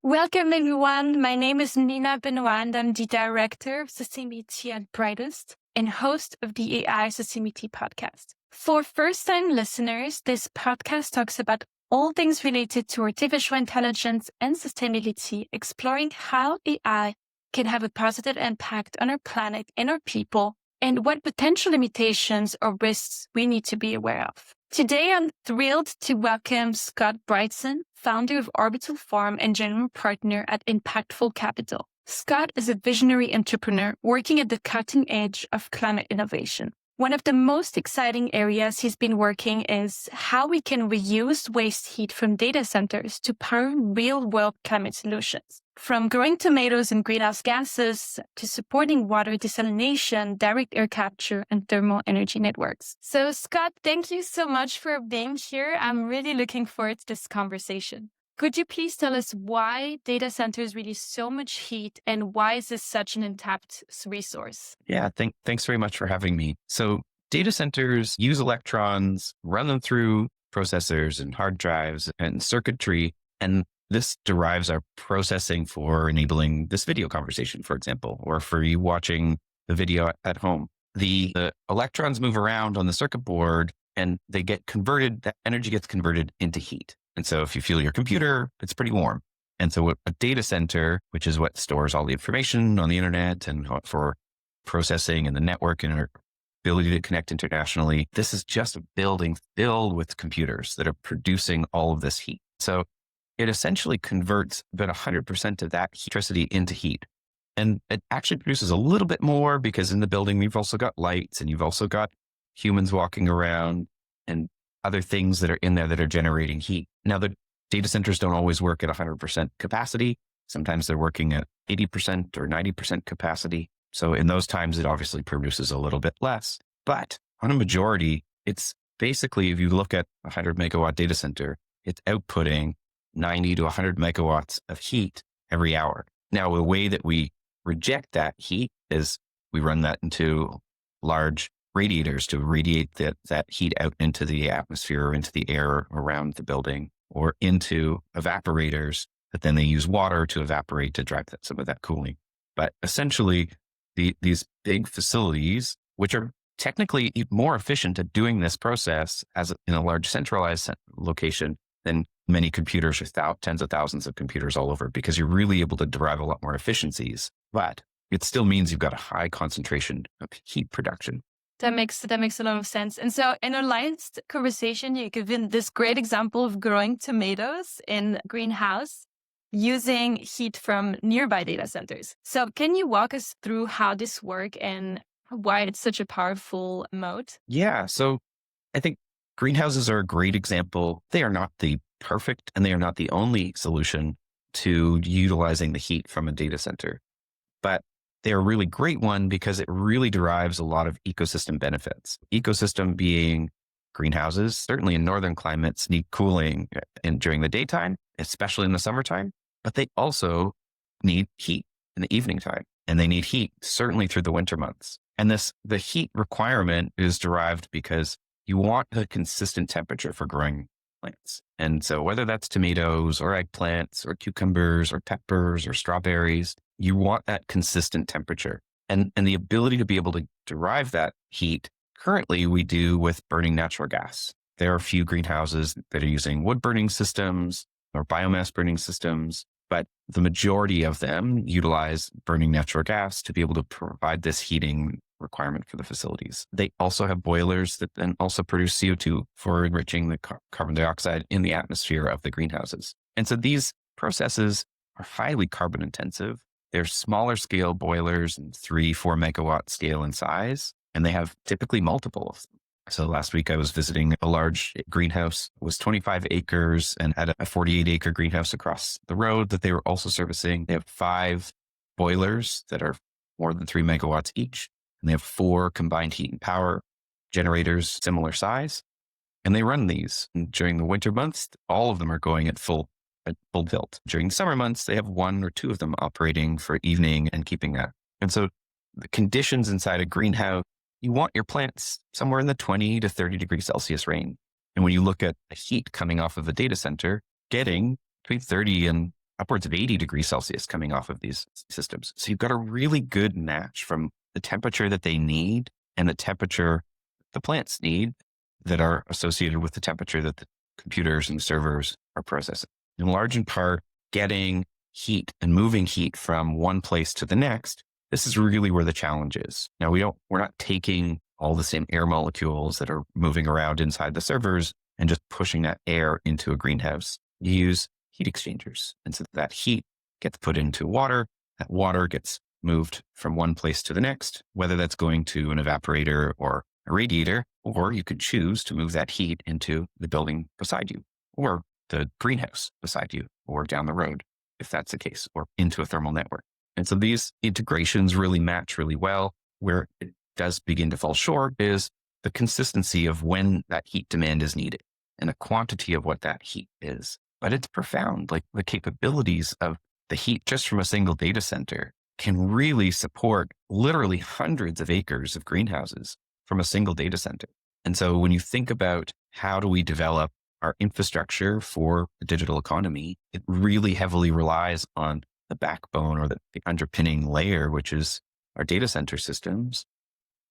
Welcome, everyone. My name is Nina Benoit, and I'm the Director of Sustainability at Brightest and host of the AI Sustainability podcast. For first-time listeners, this podcast talks about all things related to artificial intelligence and sustainability, exploring how AI can have a positive impact on our planet and our people, and what potential limitations or risks we need to be aware of. Today, I'm thrilled to welcome Scot Bryson, founder of Orbital Farm and general partner at Impactful Capital. Scot is a visionary entrepreneur working at the cutting edge of climate innovation. One of the most exciting areas he's been working is how we can reuse waste heat from data centers to power real-world climate solutions. From growing tomatoes and greenhouse gases to supporting water desalination, direct air capture, and thermal energy networks. So, Scot, thank you so much for being here. I'm really looking forward to this conversation. Could you please tell us why data centers release so much heat and why is this such an untapped resource? Yeah, thanks very much for having me. So data centers use electrons, run them through processors and hard drives and circuitry, and this derives our processing for enabling this video conversation, for example, or for you watching the video at home. The electrons move around on the circuit board and they get converted, that energy gets converted into heat. And so if you feel your computer, it's pretty warm. And so a data center, which is what stores all the information on the internet and for processing and the network and our ability to connect internationally, this is just a building filled with computers that are producing all of this heat. So it essentially converts about 100% of that electricity into heat. And it actually produces a little bit more because in the building, we've also got lights and you've also got humans walking around and other things that are in there that are generating heat. Now, the data centers don't always work at 100% capacity. Sometimes they're working at 80% or 90% capacity. So in those times, it obviously produces a little bit less. But on a majority, it's basically, if you look at a 100 megawatt data center, it's outputting 90 to 100 megawatts of heat every hour. Now, the way that we reject that heat is we run that into large radiators to radiate that heat out into the atmosphere or into the air around the building, or into evaporators that then they use water to evaporate to drive some of that cooling. But essentially, these big facilities, which are technically more efficient at doing this process as in a large centralized location than many computers with tens of thousands of computers all over, because you're really able to derive a lot more efficiencies. But it still means you've got a high concentration of heat production. That makes a lot of sense. And so in our last conversation, you given this great example of growing tomatoes in a greenhouse using heat from nearby data centers. So can you walk us through how this works and why it's such a powerful mode? Yeah. So I think greenhouses are a great example. They are not the perfect and they are not the only solution to utilizing the heat from a data center. But they're a really great one because it really derives a lot of ecosystem benefits. Ecosystem being greenhouses, certainly in northern climates, need cooling during the daytime, especially in the summertime, but they also need heat in the evening time. And they need heat certainly through the winter months. And the heat requirement is derived because you want a consistent temperature for growing plants. And so whether that's tomatoes or eggplants or cucumbers or peppers or strawberries, you want that consistent temperature and the ability to be able to derive that heat. Currently, we do with burning natural gas. There are a few greenhouses that are using wood burning systems or biomass burning systems, but the majority of them utilize burning natural gas to be able to provide this heating requirement for the facilities. They also have boilers that then also produce CO2 for enriching the carbon dioxide in the atmosphere of the greenhouses. And so these processes are highly carbon intensive. They're smaller scale boilers, 3-4 megawatt scale in size, and they have typically multiples. So last week I was visiting a large greenhouse. It was 25 acres and had a 48 acre greenhouse across the road that they were also servicing. They have 5 boilers that are more than 3 megawatts each. And they have 4 combined heat and power generators, similar size. And they run these. And during the winter months, all of them are going at full tilt. During the summer months, they have 1 or 2 of them operating for evening and keeping that. And so the conditions inside a greenhouse, you want your plants somewhere in the 20 to 30 degrees Celsius range. And when you look at the heat coming off of a data center, getting between 30 and upwards of 80 degrees Celsius coming off of these systems. So you've got a really good match from the temperature that they need and the temperature the plants need that are associated with the temperature that the computers and servers are processing. In large in part, getting heat and moving heat from one place to the next, this is really where the challenge is. Now, we're not taking all the same air molecules that are moving around inside the servers and just pushing that air into a greenhouse. You use heat exchangers. And so that heat gets put into water. That water gets moved from one place to the next, whether that's going to an evaporator or a radiator, or you could choose to move that heat into the building beside you, or the greenhouse beside you, or down the road, if that's the case, or into a thermal network. And so these integrations really match really well. Where it does begin to fall short is the consistency of when that heat demand is needed and the quantity of what that heat is. But it's profound. Like the capabilities of the heat just from a single data center can really support literally hundreds of acres of greenhouses from a single data center. And so when you think about how do we develop our infrastructure for the digital economy, it really heavily relies on the backbone or the underpinning layer, which is our data center systems.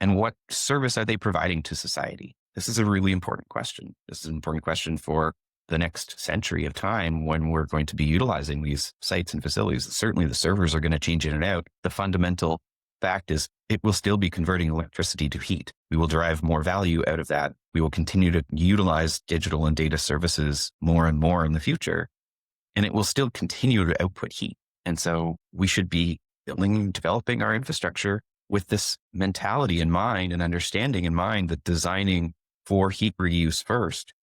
And what service are they providing to society? This is a really important question. This is an important question for the next century of time when we're going to be utilizing these sites and facilities. Certainly the servers are going to change in and out. The fundamental fact is it will still be converting electricity to heat. We will derive more value out of that. We will continue to utilize digital and data services more and more in the future, and it will still continue to output heat. And so we should be developing our infrastructure with this mentality in mind and understanding in mind that designing for heat reuse first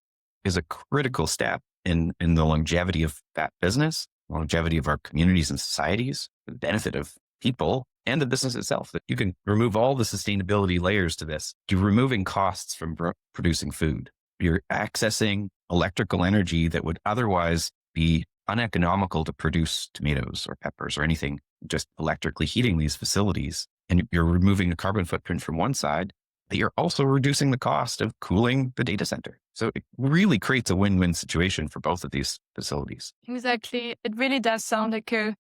is a critical step in the longevity of that business, longevity of our communities and societies, the benefit of people and the business itself. That you can remove all the sustainability layers to this. You're removing costs from producing food. You're accessing electrical energy that would otherwise be uneconomical to produce tomatoes or peppers or anything, just electrically heating these facilities. And you're removing the carbon footprint from one side, but you're also reducing the cost of cooling the data center. So it really creates a win-win situation for both of these facilities. Exactly. It really does sound like a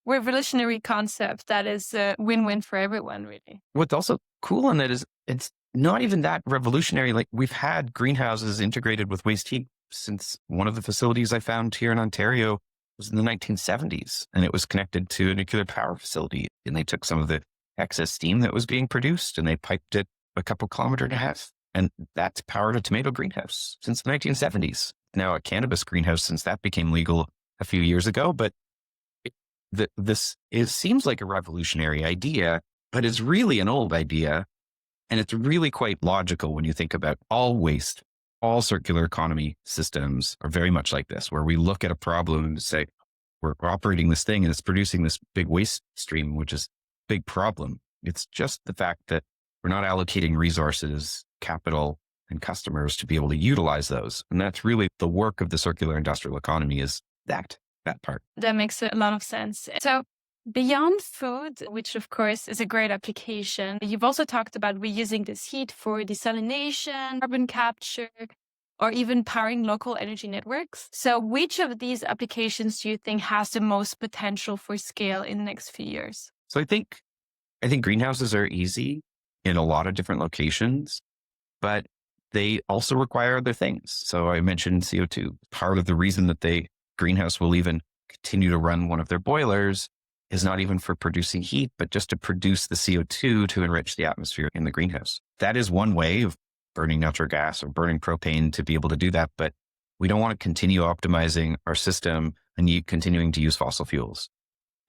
revolutionary concept that is a win-win for everyone, really. What's also cool on that is it's not even that revolutionary. Like we've had greenhouses integrated with waste heat since one of the facilities I found here in Ontario was in the 1970s, and it was connected to a nuclear power facility. And they took some of the excess steam that was being produced and they piped it a couple kilometers and a half. And that's powered a tomato greenhouse since the 1970s. Now a cannabis greenhouse since that became legal a few years ago. But it seems like a revolutionary idea, but it's really an old idea. And it's really quite logical when you think about all waste. All circular economy systems are very much like this, where we look at a problem and say, we're operating this thing and it's producing this big waste stream, which is a big problem. It's just the fact that we're not allocating resources, capital, and customers to be able to utilize those. And that's really the work of the circular industrial economy is that part. That makes a lot of sense. So beyond food, which of course is a great application, you've also talked about reusing this heat for desalination, carbon capture, or even powering local energy networks. So which of these applications do you think has the most potential for scale in the next few years? So I think greenhouses are easy in a lot of different locations, but they also require other things. So I mentioned CO2. Part of the reason that greenhouse will even continue to run one of their boilers is not even for producing heat, but just to produce the CO2 to enrich the atmosphere in the greenhouse. That is one way of burning natural gas or burning propane to be able to do that. But we don't want to continue optimizing our system and continuing to use fossil fuels.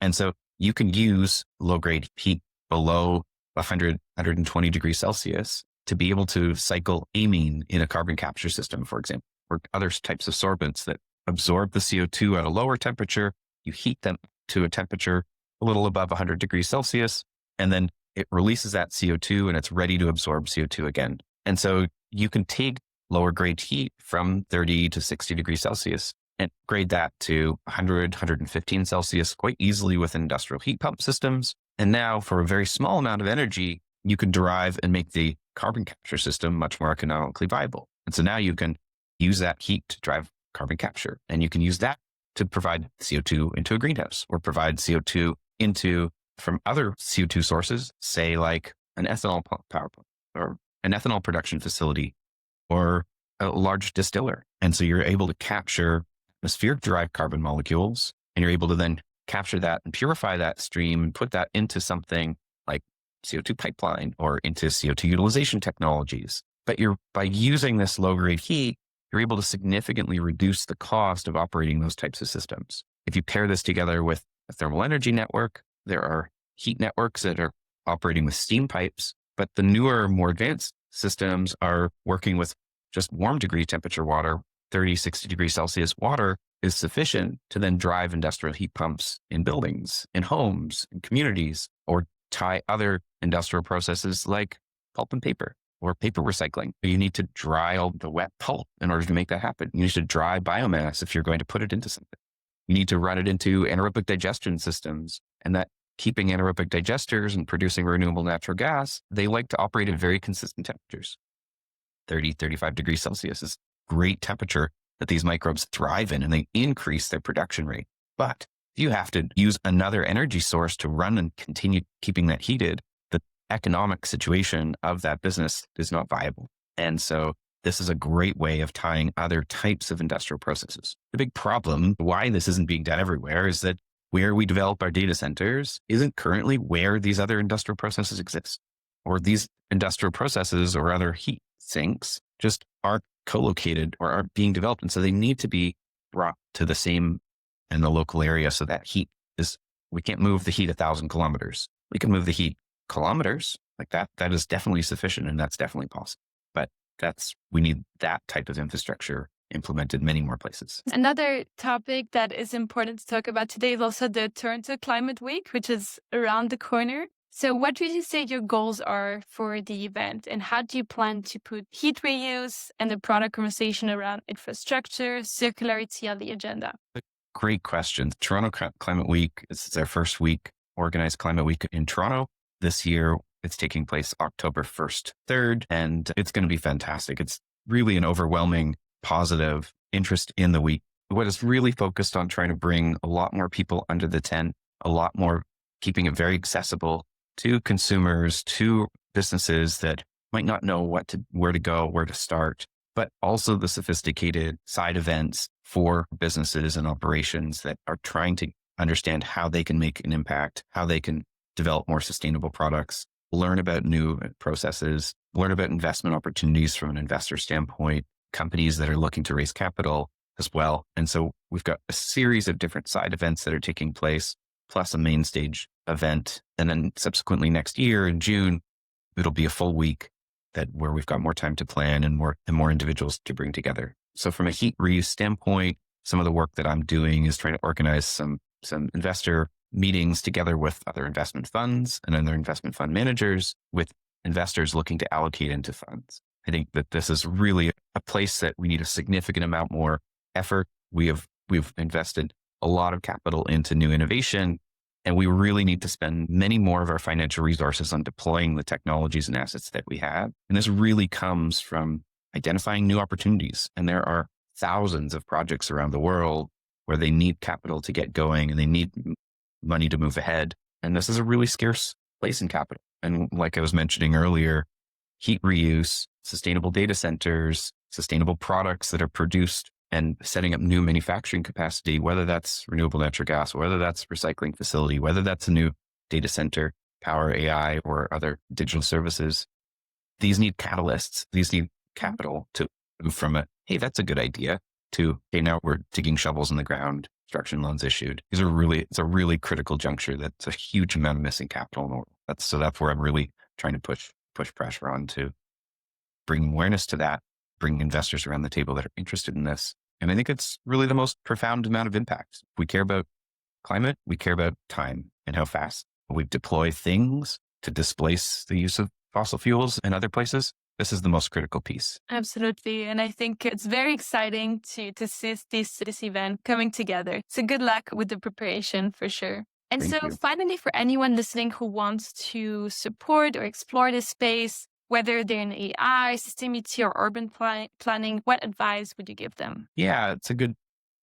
And so you can use low-grade heat below 120 degrees Celsius to be able to cycle amine in a carbon capture system, for example, or other types of sorbents that absorb the CO2 at a lower temperature. You heat them to a temperature a little above 100 degrees Celsius, and then it releases that CO2 and it's ready to absorb CO2 again. And so you can take lower grade heat from 30 to 60 degrees Celsius and grade that to 100, 115 Celsius quite easily with industrial heat pump systems. And now for a very small amount of energy, you can derive and make the carbon capture system much more economically viable. And so now you can use that heat to drive carbon capture, and you can use that to provide CO2 into a greenhouse or provide CO2 into from other CO2 sources, say like an ethanol power plant or an ethanol production facility or a large distiller. And so you're able to capture atmospheric derived carbon molecules, and you're able to then capture that and purify that stream and put that into something like CO2 pipeline or into CO2 utilization technologies. But by using this low grade heat, you're able to significantly reduce the cost of operating those types of systems. If you pair this together with a thermal energy network, there are heat networks that are operating with steam pipes, but the newer, more advanced systems are working with just warm degree temperature water. 30, 60 degrees Celsius water is sufficient to then drive industrial heat pumps in buildings, in homes, in communities, or tie other industrial processes like pulp and paper or paper recycling. You need to dry all the wet pulp in order to make that happen. You need to dry biomass if you're going to put it into something. You need to run it into anaerobic digestion systems, and that keeping anaerobic digesters and producing renewable natural gas, they like to operate at very consistent temperatures. 30, 35 degrees Celsius is great temperature that these microbes thrive in, and they increase their production rate. But if you have to use another energy source to run and continue keeping that heated, the economic situation of that business is not viable. And so this is a great way of tying other types of industrial processes. The big problem, why this isn't being done everywhere, is that where we develop our data centers isn't currently where these other industrial processes exist, or these industrial processes or other heat sinks just aren't co-located or aren't being developed. And so they need to be brought to the same in the local area so that heat is, we can't move the heat 1,000 kilometers. We can move the heat kilometers like that. That is definitely sufficient, and that's definitely possible. But we need that type of infrastructure implemented in many more places. Another topic that is important to talk about today is also the Toronto Climate Week, which is around the corner. So what would you say your goals are for the event, and how do you plan to put heat reuse and the broader conversation around infrastructure, circularity on the agenda? Great question. Toronto Climate Week is our first week, organized Climate Week in Toronto. This year, it's taking place October 1st, 3rd, and it's going to be fantastic. It's really an overwhelming positive interest in the week. What is really focused on trying to bring a lot more people under the tent, a lot more, keeping it very accessible to consumers, to businesses that might not know where to go, where to start, but also the sophisticated side events for businesses and operations that are trying to understand how they can make an impact, how they can develop more sustainable products, learn about new processes, learn about investment opportunities from an investor standpoint, companies that are looking to raise capital as well. And so we've got a series of different side events that are taking place, plus a main stage event. And then subsequently next year in June, it'll be a full week where we've got more time to plan and more individuals to bring together. So from a heat reuse standpoint, some of the work that I'm doing is trying to organize some investor meetings together with other investment funds and other investment fund managers, with investors looking to allocate into funds. I think that this is really a place that we need a significant amount more effort. We've invested a lot of capital into new innovation, and we really need to spend many more of our financial resources on deploying the technologies and assets that we have. And this really comes from identifying new opportunities. And there are thousands of projects around the world where they need capital to get going and they need money to move ahead. And this is a really scarce place in capital. And like I was mentioning earlier, heat reuse, sustainable data centers, sustainable products that are produced, and setting up new manufacturing capacity, whether that's renewable natural gas, whether that's recycling facility, whether that's a new data center, power AI, or other digital services. These need catalysts. These need capital to move from hey, that's a good idea, to, hey, now we're digging shovels in the ground, construction loans issued. It's a really critical juncture. That's a huge amount of missing capital in the world. That's where I'm really trying to push pressure on to bring awareness to that, bring investors around the table that are interested in this. And I think it's really the most profound amount of impact. We care about climate, we care about time and how fast we deploy things to displace the use of fossil fuels in other places. This is the most critical piece. Absolutely. And I think it's very exciting to see this event coming together. So good luck with the preparation for sure. And Thank so you. finally, for anyone listening who wants to support or explore this space, whether they're in AI, sustainability, or urban planning, what advice would you give them? Yeah, it's a good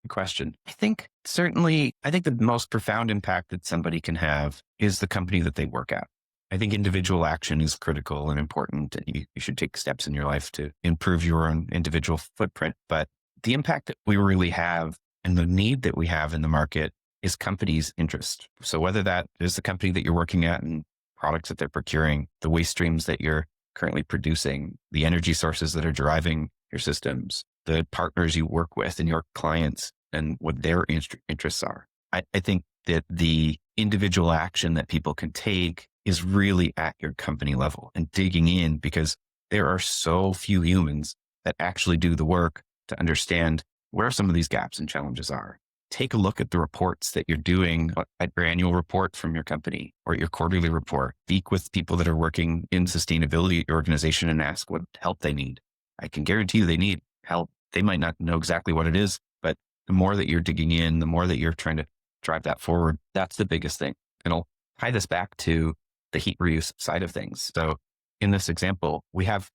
question. I think the most profound impact that somebody can have is the company that they work at. I think individual action is critical and important, and you should take steps in your life to improve your own individual footprint. But the impact that we really have and the need that we have in the market is companies' interest. So whether that is the company that you're working at and products that they're procuring, the waste streams that you're currently producing, the energy sources that are driving your systems, the partners you work with and your clients and what their interests are. I think that the individual action that people can take is really at your company level and digging in, because there are so few humans that actually do the work to understand where some of these gaps and challenges are. Take a look at the reports that you're doing at your annual report from your company or your quarterly report. Speak with people that are working in sustainability at your organization and ask what help they need. I can guarantee you they need help. They might not know exactly what it is, but the more that you're digging in, the more that you're trying to drive that forward, that's the biggest thing. And I'll tie this back to the heat reuse side of things. So in this example, we have,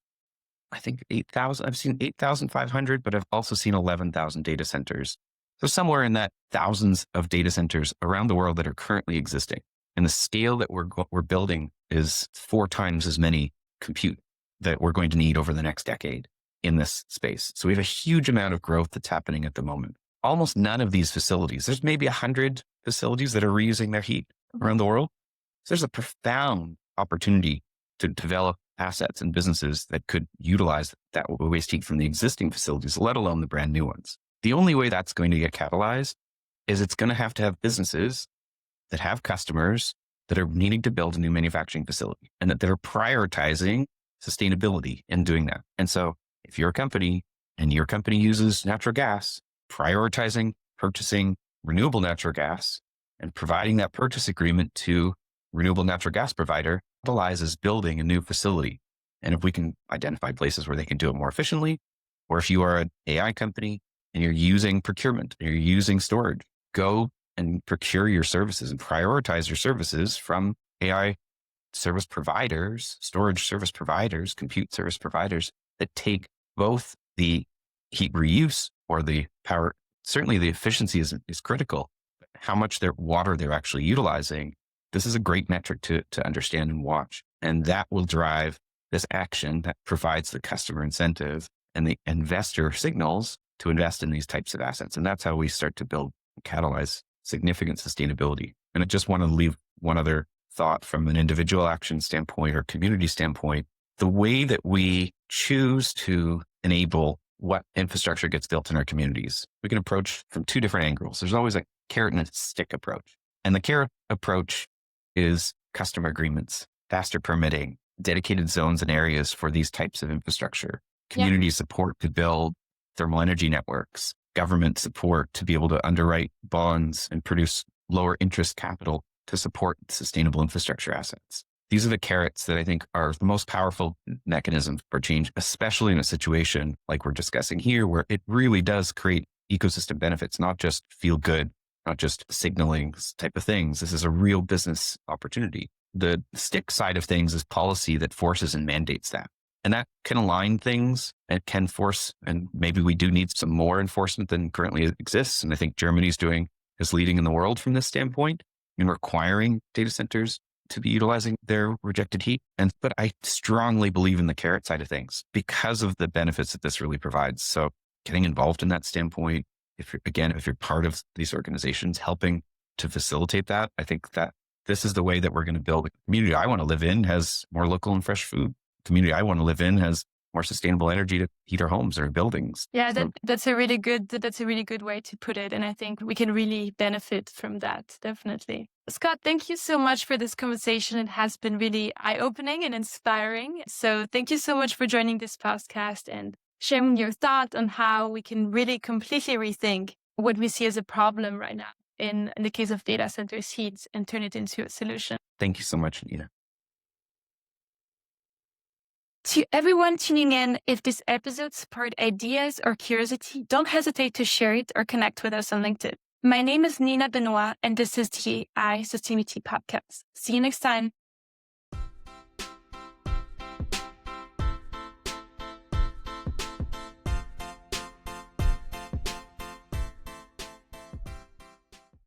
I think 8,000, I've seen 8,500, but I've also seen 11,000 data centers. So somewhere in that thousands of data centers around the world that are currently existing. And the scale that we're building is 4 times as many compute that we're going to need over the next decade in this space. So we have a huge amount of growth that's happening at the moment. Almost none of these facilities, there's maybe 100 facilities that are reusing their heat around the world. So there's a profound opportunity to develop assets and businesses that could utilize that waste heat from the existing facilities, let alone the brand new ones. The only way that's going to get catalyzed is it's going to have businesses that have customers that are needing to build a new manufacturing facility and that are prioritizing sustainability in doing that. And so if you're a company and your company uses natural gas, prioritizing purchasing renewable natural gas and providing that purchase agreement to renewable natural gas provider utilizes building a new facility. And if we can identify places where they can do it more efficiently, or if you are an AI company and you're using procurement, and you're using storage, go and procure your services and prioritize your services from AI service providers, storage service providers, compute service providers that take both the heat reuse or the power. Certainly the efficiency is critical. How much their water they're actually utilizing. This is a great metric to understand and watch. And that will drive this action that provides the customer incentive and the investor signals to invest in these types of assets. And that's how we start to build and catalyze significant sustainability. And I just want to leave one other thought from an individual action standpoint or community standpoint. The way that we choose to enable what infrastructure gets built in our communities, we can approach from 2 different angles. There's always a carrot and a stick approach. And the carrot approach is customer agreements, faster permitting, dedicated zones and areas for these types of infrastructure, community support to build thermal energy networks, government support to be able to underwrite bonds and produce lower interest capital to support sustainable infrastructure assets. These are the carrots that I think are the most powerful mechanisms for change, especially in a situation like we're discussing here, where it really does create ecosystem benefits, not just feel good, not just signaling type of things. This is a real business opportunity. The stick side of things is policy that forces and mandates that. And that can align things. It can force, and maybe we do need some more enforcement than currently exists. And I think Germany is leading in the world from this standpoint in requiring data centers to be utilizing their rejected heat. But I strongly believe in the carrot side of things because of the benefits that this really provides. So getting involved in that standpoint, if you're part of these organizations, helping to facilitate that, I think that this is the way that we're going to build a community I want to live in has more local and fresh food. Community I want to live in has more sustainable energy to heat our homes or buildings. Yeah, that's a really good way to put it. And I think we can really benefit from that, definitely. Scot, thank you so much for this conversation. It has been really eye-opening and inspiring. So thank you so much for joining this podcast and sharing your thought on how we can really completely rethink what we see as a problem right now in the case of data centers heat and turn it into a solution. Thank you so much, Nina. To everyone tuning in, if this episode sparked ideas or curiosity, don't hesitate to share it or connect with us on LinkedIn. My name is Nina Benoit, and this is the AI Sustainability Podcast. See you next time.